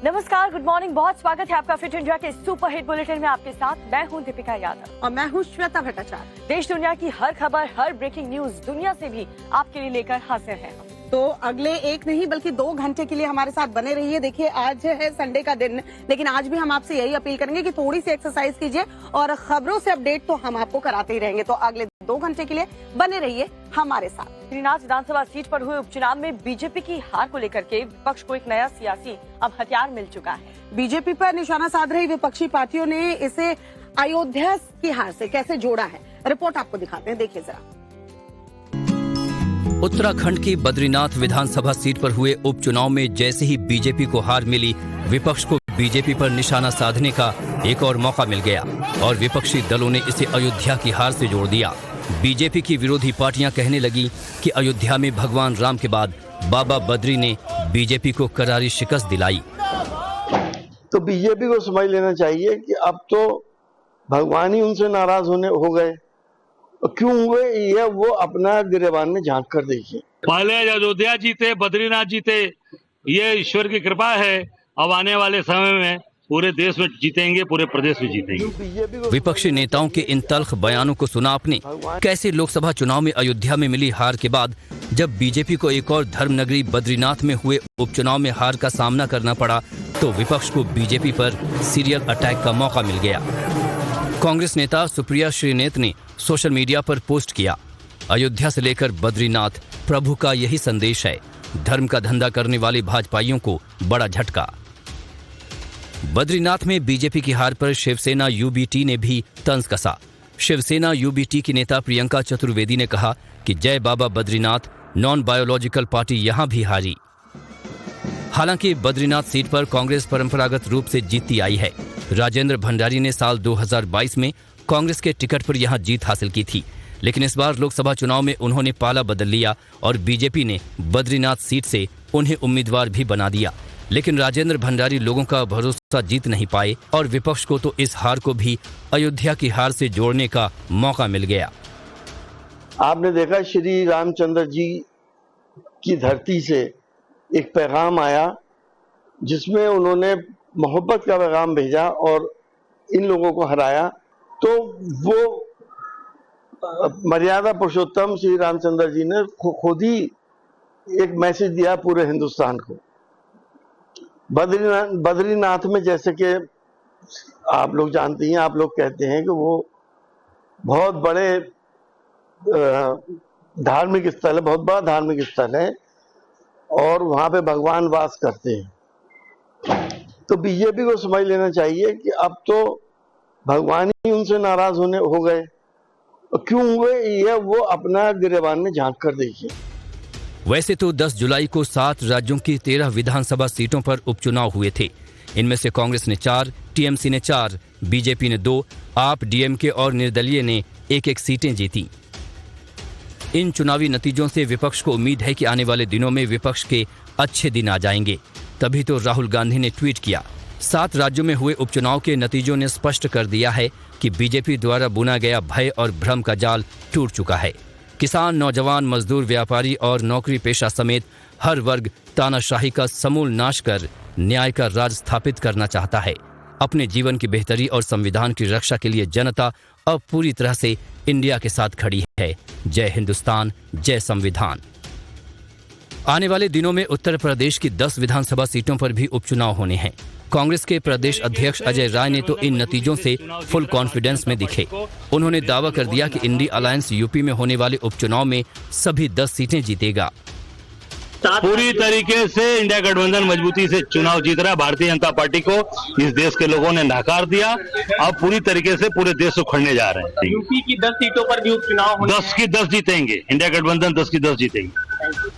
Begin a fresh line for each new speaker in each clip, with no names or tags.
नमस्कार, good morning. बहुत स्वागत है आपका फिट इंडिया के सुपर हिट बुलेटिन में। आपके साथ मैं हूं दीपिका यादव
और मैं हूं श्वेता भट्टाचार्य।
देश दुनिया की हर खबर, हर ब्रेकिंग न्यूज दुनिया से भी आपके लिए लेकर हाजिर हैं।
तो अगले एक नहीं बल्कि 2 घंटे के लिए हमारे साथ बने रहिए। देखिए, आज है संडे का दिन, लेकिन आज भी हम आपसे यही अपील करेंगे कि थोड़ी सी एक्सरसाइज कीजिए और खबरों से अपडेट तो हम आपको कराते ही रहेंगे। तो अगले 2 घंटे के लिए बने रहिए हमारे साथ।
बद्रीनाथ विधानसभा सीट पर हुए उपचुनाव में बीजेपी की हार को लेकर के विपक्ष को एक नया सियासी अब हथियार मिल चुका है।
बीजेपी पर निशाना साध रही विपक्षी पार्टियों ने इसे अयोध्या की हार से कैसे जोड़ा है, रिपोर्ट आपको दिखाते हैं, देखिए जरा।
उत्तराखंड की बद्रीनाथ विधानसभा सीट पर हुए उपचुनाव में जैसे ही बीजेपी को हार मिली, विपक्ष को बीजेपी पर निशाना साधने का एक और मौका मिल गया और विपक्षी दलों ने इसे अयोध्या की हार से जोड़ दिया। बीजेपी की विरोधी पार्टियां कहने लगी कि अयोध्या में भगवान राम के बाद बाबा बद्री ने बीजेपी को करारी शिकस्त दिलाई।
तो बीजेपी को समझ लेना चाहिए कि अब तो भगवान ही उनसे नाराज हो गए। क्यों हुए ये वो अपना गिरेबान में झांक कर देखिए।
पहले अयोध्या जीते, बद्रीनाथ जीते, ये ईश्वर की कृपा है। अब आने वाले समय में पूरे देश में जीतेंगे, पूरे प्रदेश में जीतेंगे।
विपक्षी नेताओं के इन तल्ख बयानों को सुना आपने। कैसे लोकसभा चुनाव में अयोध्या में मिली हार के बाद जब बीजेपी को एक और धर्मनगरी बद्रीनाथ में हुए उपचुनाव में हार का सामना करना पड़ा, तो विपक्ष को बीजेपी पर सीरियल अटैक का मौका मिल गया। कांग्रेस नेता सुप्रिया श्रीनेत ने सोशल मीडिया पर पोस्ट किया, अयोध्या से लेकर बद्रीनाथ प्रभु का यही संदेश है। धर्म का धंधा करने वाले भाजपाइयों को बड़ा झटका। बद्रीनाथ में बीजेपी की हार पर शिवसेना यूबीटी ने भी तंज कसा। शिवसेना यूबीटी की नेता प्रियंका चतुर्वेदी ने कहा कि जय बाबा बद्रीनाथ नॉन बायोलॉजिकल पार्टी यहां भी हारी। हालांकि बद्रीनाथ सीट पर कांग्रेस परंपरागत रूप से जीतती आई है। राजेंद्र भंडारी ने साल 2022 में कांग्रेस के टिकट पर यहां जीत हासिल की थी, लेकिन इस बार लोकसभा चुनाव में उन्होंने पाला बदल लिया और बीजेपी ने बद्रीनाथ सीट से उन्हें उम्मीदवार भी बना दिया। लेकिन राजेंद्र भंडारी लोगों का भरोसा जीत नहीं पाए और विपक्ष को तो इस हार को भी अयोध्या की हार से जोड़ने का मौका मिल गया।
आपने देखा श्री रामचंद्र जी की धरती से एक पैगाम आया जिसमें उन्होंने मोहब्बत का पैगाम भेजा और इन लोगों को हराया। तो वो मर्यादा पुरुषोत्तम श्री रामचंद्र जी ने खुद ही एक मैसेज दिया पूरे हिंदुस्तान को। बद्रीनाथ में जैसे कि आप लोग जानती हैं, आप लोग कहते हैं कि वो बहुत बड़े धार्मिक स्थल है, बहुत बड़ा धार्मिक स्थल है और वहां पे भगवान वास करते हैं। तो बीजेपी को समझ लेना चाहिए कि अब तो भगवान ही उनसे नाराज हो गए। क्यों हुए ये वो अपना गिरेबान में झांक कर देखिए।
वैसे तो 10 जुलाई को 7 राज्यों की 13 विधानसभा सीटों पर उपचुनाव हुए थे। इनमें से कांग्रेस ने 4, टीएमसी ने 4, बीजेपी ने 2, आप, डीएमके और निर्दलीय ने 1-1 सीटें जीती। इन चुनावी नतीजों से विपक्ष को उम्मीद है कि आने वाले दिनों में विपक्ष के अच्छे दिन आ जाएंगे। तभी तो राहुल गांधी ने ट्वीट किया, 7 राज्यों में हुए उपचुनाव के नतीजों ने स्पष्ट कर दिया है कि बीजेपी द्वारा बुना गया भय और भ्रम का जाल टूट चुका है। किसान, नौजवान, मजदूर, व्यापारी और नौकरी पेशा समेत हर वर्ग तानाशाही का समूल नाश कर न्याय का राज स्थापित करना चाहता है। अपने जीवन की बेहतरी और संविधान की रक्षा के लिए जनता अब पूरी तरह से इंडिया के साथ खड़ी है। जय हिंदुस्तान, जय संविधान। आने वाले दिनों में उत्तर प्रदेश की 10 विधानसभा सीटों पर भी उपचुनाव होने हैं। कांग्रेस के प्रदेश अध्यक्ष अजय राय ने तो इन नतीजों से फुल कॉन्फिडेंस में दिखे। उन्होंने दावा कर दिया कि इंडी अलायंस यूपी में होने वाले उपचुनाव में सभी 10 सीटें जीतेगा।
पूरी तरीके से इंडिया गठबंधन मजबूती से चुनाव जीत रहा है। भारतीय जनता पार्टी को इस देश के लोगों ने नकार दिया। अब पूरी तरीके से पूरे देश को उखड़ने जा रहे हैं।
यूपी की 10 सीटों पर भी उपचुनाव
10 की 10 जीतेंगे। इंडिया गठबंधन 10 की 10 जीतेंगे।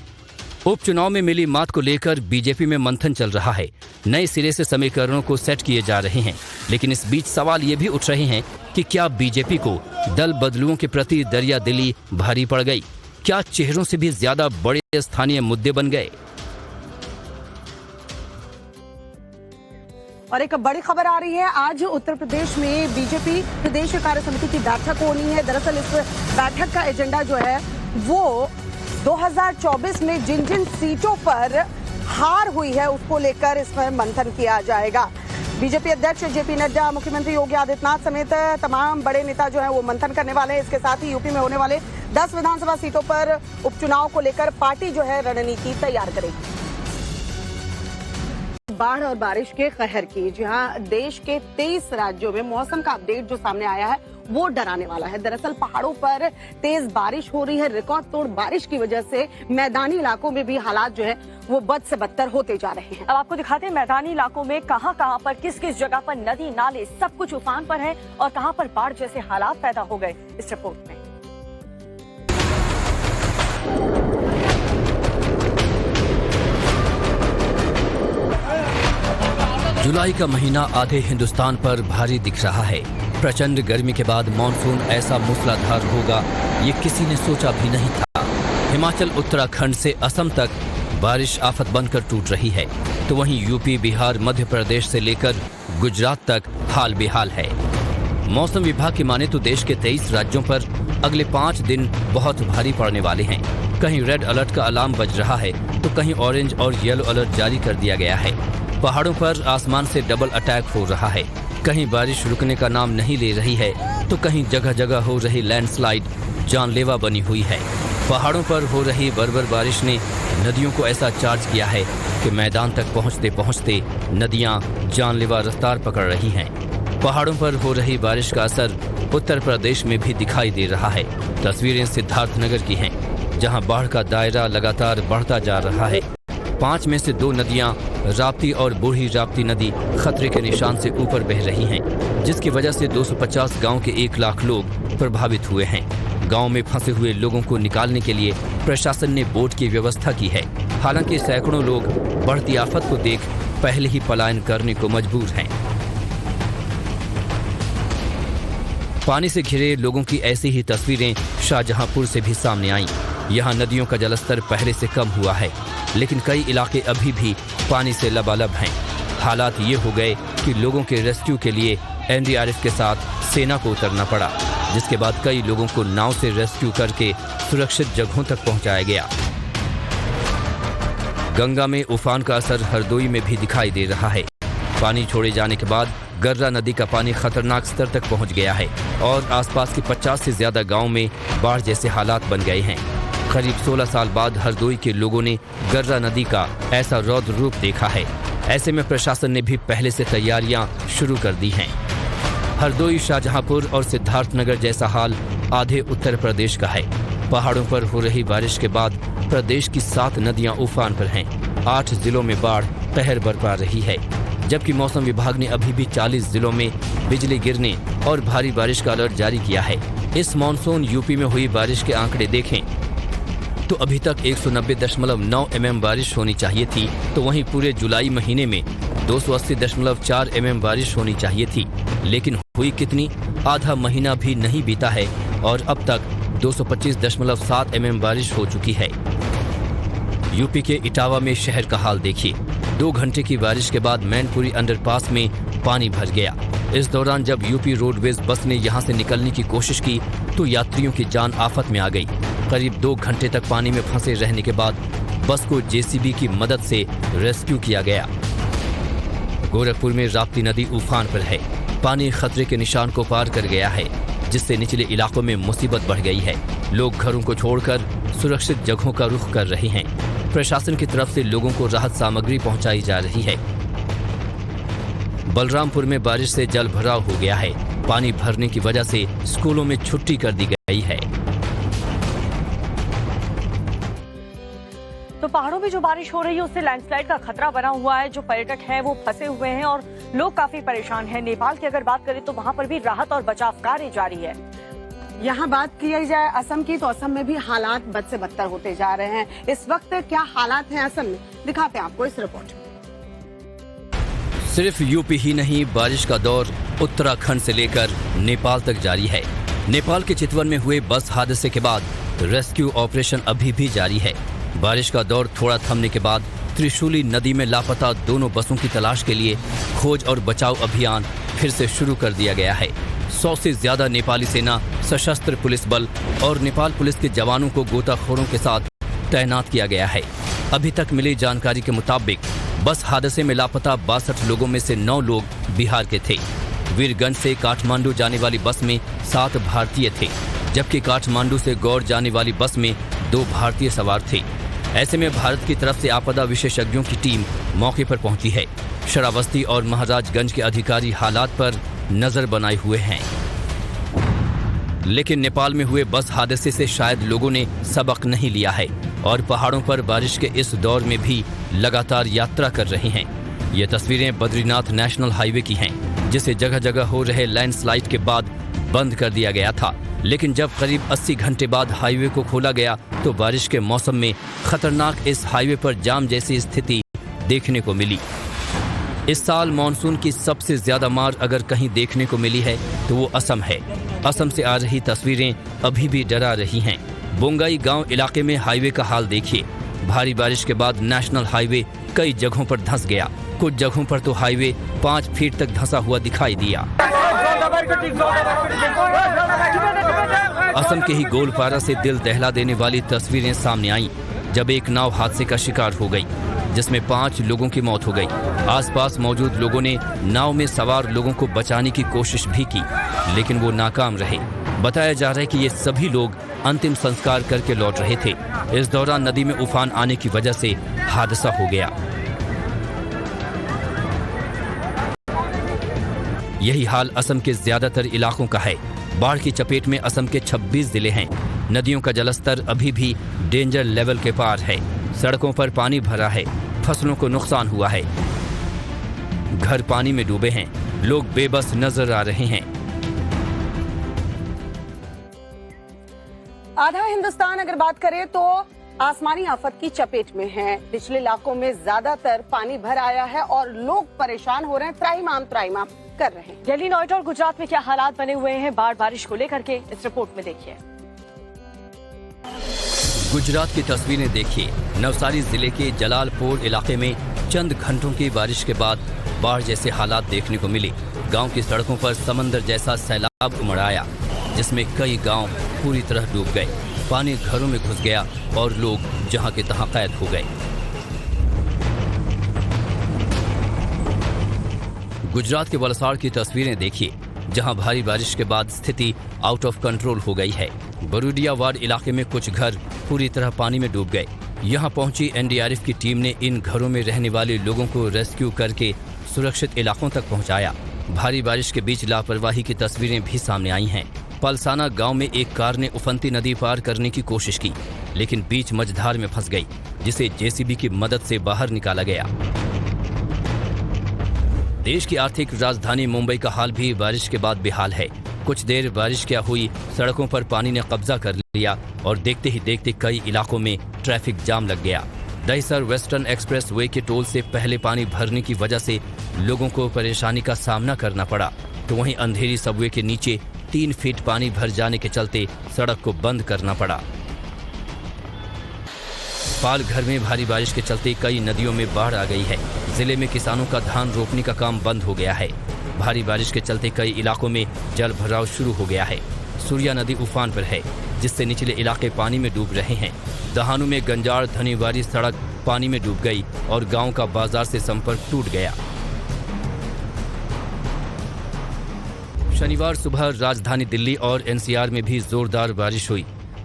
उपचुनाव में मिली मात को लेकर बीजेपी में मंथन चल रहा है। नए सिरे से समीकरणों को सेट किए जा रहे हैं, लेकिन इस बीच सवाल ये भी उठ रहे हैं कि क्या बीजेपी को दल बदलुओं के प्रति दरिया दिली भारी पड़ गई? क्या चेहरों से भी ज्यादा बड़े स्थानीय मुद्दे बन गए?
और एक बड़ी खबर आ रही है, आज उत्तर प्रदेश में बीजेपी प्रदेश कार्य समिति की बैठक होनी है। दरअसल इस बैठक का एजेंडा जो है वो 2024 में जिन जिन सीटों पर हार हुई है उसको लेकर इसमें मंथन किया जाएगा। बीजेपी अध्यक्ष जेपी नड्डा, मुख्यमंत्री योगी आदित्यनाथ समेत तमाम बड़े नेता जो हैं वो मंथन करने वाले हैं। इसके साथ ही यूपी में होने वाले 10 विधानसभा सीटों पर उपचुनाव को लेकर पार्टी जो है रणनीति तैयार करेगी। बाढ़ और बारिश के कहर की, जहां देश के 23 राज्यों में मौसम का अपडेट जो सामने आया है वो डराने वाला है। दरअसल पहाड़ों पर तेज बारिश हो रही है। रिकॉर्ड तोड़ बारिश की वजह से मैदानी इलाकों में भी हालात जो है वो बद से बदतर होते जा रहे हैं।
अब आपको दिखाते हैं मैदानी इलाकों में कहां पर किस किस जगह पर नदी नाले सब कुछ उफान पर है और कहां पर बाढ़ जैसे हालात पैदा हो गए इस रिपोर्ट में।
जुलाई का महीना आधे हिंदुस्तान पर भारी दिख रहा है। प्रचंड गर्मी के बाद मॉनसून ऐसा मूसलाधार होगा ये किसी ने सोचा भी नहीं था। हिमाचल, उत्तराखंड से असम तक बारिश आफत बनकर टूट रही है, तो वहीं यूपी, बिहार, मध्य प्रदेश से लेकर गुजरात तक हाल बेहाल है। मौसम विभाग की माने तो देश के 23 राज्यों पर अगले 5 दिन बहुत भारी पड़ने वाले हैं। कहीं रेड अलर्ट का अलार्म बज रहा है तो कहीं ऑरेंज और येलो अलर्ट जारी कर दिया गया है। पहाड़ों पर आसमान से डबल अटैक हो रहा है। कहीं बारिश रुकने का नाम नहीं ले रही है तो कहीं जगह जगह हो रही लैंडस्लाइड जानलेवा बनी हुई है। पहाड़ों पर हो रही बर्बर बारिश ने नदियों को ऐसा चार्ज किया है कि मैदान तक पहुंचते पहुंचते नदियां जानलेवा रफ्तार पकड़ रही हैं। पहाड़ों पर हो रही बारिश का असर उत्तर प्रदेश में भी दिखाई दे रहा है। तस्वीरें सिद्धार्थनगर की हैं, जहां बाढ़ का दायरा लगातार बढ़ता जा रहा है। 5 में से 2 नदियां, राप्ती और बूढ़ी राप्ती नदी, खतरे के निशान से ऊपर बह रही हैं, जिसकी वजह से 250 गांव के 1 लाख लोग प्रभावित हुए हैं। गांव में फंसे हुए लोगों को निकालने के लिए प्रशासन ने बोट की व्यवस्था की है। हालांकि सैकड़ों लोग बढ़ती आफत को देख पहले ही पलायन करने को मजबूर हैं। पानी से घिरे लोगों की ऐसी ही तस्वीरें शाहजहांपुर से भी सामने आईं। यहाँ नदियों का जलस्तर पहले से कम हुआ है, लेकिन कई इलाके अभी भी पानी से लबालब हैं। हालात ये हो गए कि लोगों के रेस्क्यू के लिए एनडीआरएफ के साथ सेना को उतरना पड़ा, जिसके बाद कई लोगों को नाव से रेस्क्यू करके सुरक्षित जगहों तक पहुंचाया गया। गंगा में उफान का असर हरदोई में भी दिखाई दे रहा है। पानी छोड़े जाने के बाद गर्रा नदी का पानी खतरनाक स्तर तक पहुंच गया है और आसपास के 50 से ज्यादा गांव में बाढ़ जैसे हालात बन गए हैं। करीब 16 साल बाद हरदोई के लोगों ने गर्रा नदी का ऐसा रौद्र रूप देखा है। ऐसे में प्रशासन ने भी पहले से तैयारियां शुरू कर दी हैं। हरदोई, शाहजहांपुर और सिद्धार्थनगर जैसा हाल आधे उत्तर प्रदेश का है। पहाड़ों पर हो रही बारिश के बाद प्रदेश की 7 नदियां उफान पर हैं। 8 जिलों में बाढ़ कहर बरपा रही है, जबकि मौसम विभाग ने अभी भी 40 जिलों में बिजली गिरने और भारी बारिश का अलर्ट जारी किया है। इस मॉनसून यूपी में हुई बारिश के आंकड़े देखें तो अभी तक 190.9 mm बारिश होनी चाहिए थी, तो वहीं पूरे जुलाई महीने में 280.4 mm बारिश होनी चाहिए थी। लेकिन हुई कितनी? आधा महीना भी नहीं बीता है और अब तक 225.7 mm बारिश हो चुकी है। यूपी के इटावा में शहर का हाल देखिए। 2 घंटे की बारिश के बाद मैनपुरी अंडरपास में पानी भर गया। इस दौरान जब यूपी रोडवेज बस ने यहां से निकलने की कोशिश की तो यात्रियों की जान आफत में आ गई। करीब 2 घंटे तक पानी में फंसे रहने के बाद बस को जेसीबी की मदद से रेस्क्यू किया गया। गोरखपुर में राप्ती नदी उफान पर है। पानी खतरे के निशान को पार कर गया है, जिससे निचले इलाकों में मुसीबत बढ़ गई है। लोग घरों को छोड़कर सुरक्षित जगहों का रुख कर रहे हैं। प्रशासन की तरफ से लोगों को राहत सामग्री पहुंचाई जा रही है। बलरामपुर में बारिश से जल भराव हो गया है। पानी भरने की वजह से स्कूलों में छुट्टी कर दी गई है।
तो पहाड़ों में जो बारिश हो रही है उससे लैंडस्लाइड का खतरा बना हुआ है। जो पर्यटक हैं वो फंसे हुए हैं और लोग काफी परेशान हैं। नेपाल की अगर बात करें तो वहां पर भी राहत और बचाव कार्य जारी है।
यहाँ बात की जाए असम की, तो असम में भी हालात बद से बदतर होते जा रहे हैं। इस वक्त क्या हालात हैं असम में, दिखाते हैं आपको इस रिपोर्ट में।
सिर्फ यूपी ही नहीं, बारिश का दौर उत्तराखंड से लेकर नेपाल तक जारी है। नेपाल के चितवन में हुए बस हादसे के बाद रेस्क्यू ऑपरेशन अभी भी जारी है। बारिश का दौर थोड़ा थमने के बाद त्रिशूली नदी में लापता दोनों बसों की तलाश के लिए खोज और बचाव अभियान फिर से शुरू कर दिया गया है। 100 से ज्यादा नेपाली सेना, सशस्त्र पुलिस बल और नेपाल पुलिस के जवानों को गोताखोरों के साथ तैनात किया गया है। अभी तक मिली जानकारी के मुताबिक बस हादसे में लापता 62 लोगों में से 9 लोग बिहार के थे। वीरगंज से काठमांडू जाने वाली बस में 7 भारतीय थे, जबकि काठमांडू से गौर जाने वाली बस में 2 भारतीय सवार थे। ऐसे में भारत की तरफ से आपदा विशेषज्ञों की टीम मौके पर पहुंची है। श्रावस्ती और महाराजगंज के अधिकारी हालात पर नजर बनाए हुए हैं। लेकिन नेपाल में हुए बस हादसे से शायद लोगों ने सबक नहीं लिया है और पहाड़ों पर बारिश के इस दौर में भी लगातार यात्रा कर रहे हैं। ये तस्वीरें बद्रीनाथ नेशनल हाईवे की हैं, जिसे जगह जगह हो रहे लैंडस्लाइड के बाद बंद कर दिया गया था। लेकिन जब करीब 80 घंटे बाद हाईवे को खोला गया तो बारिश के मौसम में खतरनाक इस हाईवे पर जाम जैसी स्थिति देखने को मिली। इस साल मानसून की सबसे ज्यादा मार अगर कहीं देखने को मिली है तो वो असम है। असम से आ रही तस्वीरें अभी भी डरा रही हैं। बोंगाई गांव इलाके में हाईवे का हाल देखिए। भारी बारिश के बाद नेशनल हाईवे कई जगहों पर धंस गया। कुछ जगहों पर तो हाईवे 5 फीट तक धंसा हुआ दिखाई दिया। असम के ही गोलपारा से दिल दहला देने वाली तस्वीरें सामने आईं, जब एक नाव हादसे का शिकार हो गई, जिसमें 5 लोगों की मौत हो गई। आसपास मौजूद लोगों ने नाव में सवार लोगों को बचाने की कोशिश भी की, लेकिन वो नाकाम रहे। बताया जा रहा है कि ये सभी लोग अंतिम संस्कार करके लौट रहे थे। इस दौरान नदी में उफान आने की वजह से हादसा हो गया। यही हाल असम के ज्यादातर इलाकों का है। बाढ़ की चपेट में असम के 26 जिले हैं। नदियों का जलस्तर अभी भी डेंजर लेवल के पार है। सड़कों पर पानी भरा है। फसलों को नुकसान हुआ है। घर पानी में डूबे हैं। लोग बेबस नजर आ रहे हैं।
आधा हिंदुस्तान अगर बात करें तो आसमानी आफत की चपेट में है। निचले इलाकों में ज्यादातर पानी भर आया है और लोग परेशान हो रहे हैं, त्राहिमाम कर रहे हैं।
दिल्ली, नोएडा और गुजरात में क्या हालात बने हुए हैं बाढ़ बारिश को लेकर के, इस रिपोर्ट में देखिए।
गुजरात की तस्वीरें देखिए। नवसारी जिले के जलालपुर इलाके में चंद घंटों की बारिश के बाद बाढ़ जैसे हालात देखने को मिले। गांव की सड़कों पर समंदर जैसा सैलाब उमड़ आया, जिसमें कई गांव पूरी तरह डूब गए। पानी घरों में घुस गया और लोग जहां के तहां कैद हो गए। गुजरात के वलसाड़ की तस्वीरें देखिए, जहां भारी बारिश के बाद स्थिति आउट ऑफ कंट्रोल हो गई है। बरूडिया वार्ड इलाके में कुछ घर पूरी तरह पानी में डूब गए। यहां पहुंची एनडीआरएफ की टीम ने इन घरों में रहने वाले लोगों को रेस्क्यू करके सुरक्षित इलाकों तक पहुंचाया। भारी बारिश के बीच लापरवाही की तस्वीरें भी सामने आई हैं। पलसाना गांव में एक कार ने उफनती नदी पार करने की कोशिश की, लेकिन बीच मझधार में फंस गई, जिसे जेसीबी की मदद से बाहर निकाला गया। देश की आर्थिक राजधानी मुंबई का हाल भी बारिश के बाद बेहाल है। कुछ देर बारिश क्या हुई, सड़कों पर पानी ने कब्जा कर लिया और देखते ही देखते कई इलाकों में ट्रैफिक जाम लग गया। दहिसर वेस्टर्न एक्सप्रेस वे के टोल से पहले पानी भरने की वजह से लोगों को परेशानी का सामना करना पड़ा, तो वहीं अंधेरी सबवे के नीचे 3 फीट पानी भर जाने के चलते सड़क को बंद करना पड़ा। पालघर में भारी बारिश के चलते कई नदियों में बाढ़ आ गई है। जिले में किसानों का धान रोपने का काम बंद हो गया है। भारी बारिश के चलते कई इलाकों में जल भराव शुरू हो गया है। सूर्या नदी उफान पर है, जिससे निचले इलाके पानी में डूब रहे हैं। दहानू में गंजाड़ धनीवारी सड़क पानी में डूब गई और गांव का बाजार से संपर्क टूट गया। शनिवार सुबह राजधानी दिल्ली और एनसीआर में भी जोरदार बारिश हुई।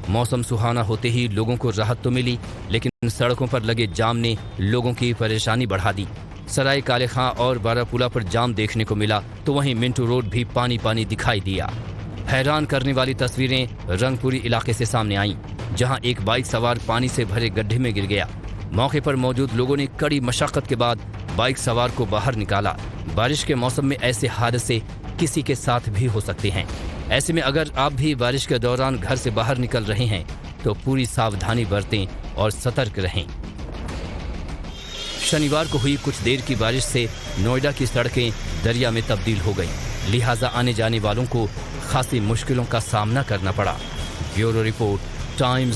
मौसम सुहाना होते ही लोगों को राहत तो मिली, लेकिन सड़कों पर लगे जाम ने लोगों की परेशानी बढ़ा दी। सराय काले खां और बारापुला पर जाम देखने को मिला, तो वहीं मिंटू रोड भी पानी पानी दिखाई दिया। हैरान करने वाली तस्वीरें रंगपुरी इलाके से सामने आईं, जहां एक बाइक सवार पानी से भरे गड्ढे में गिर गया। मौके पर मौजूद लोगों ने कड़ी मशक्कत के बाद बाइक सवार को बाहर निकाला। बारिश के मौसम में ऐसे हादसे किसी के साथ भी हो सकते हैं। ऐसे में अगर आप भी बारिश के दौरान घर से बाहर निकल रहे हैं तो पूरी सावधानी बरतें और सतर्क रहें। शनिवार को हुई कुछ देर की बारिश से नोएडा की सड़कें दरिया में तब्दील हो गई, लिहाजा आने जाने वालों को खासी मुश्किलों का सामना करना पड़ा। Bureau report, times.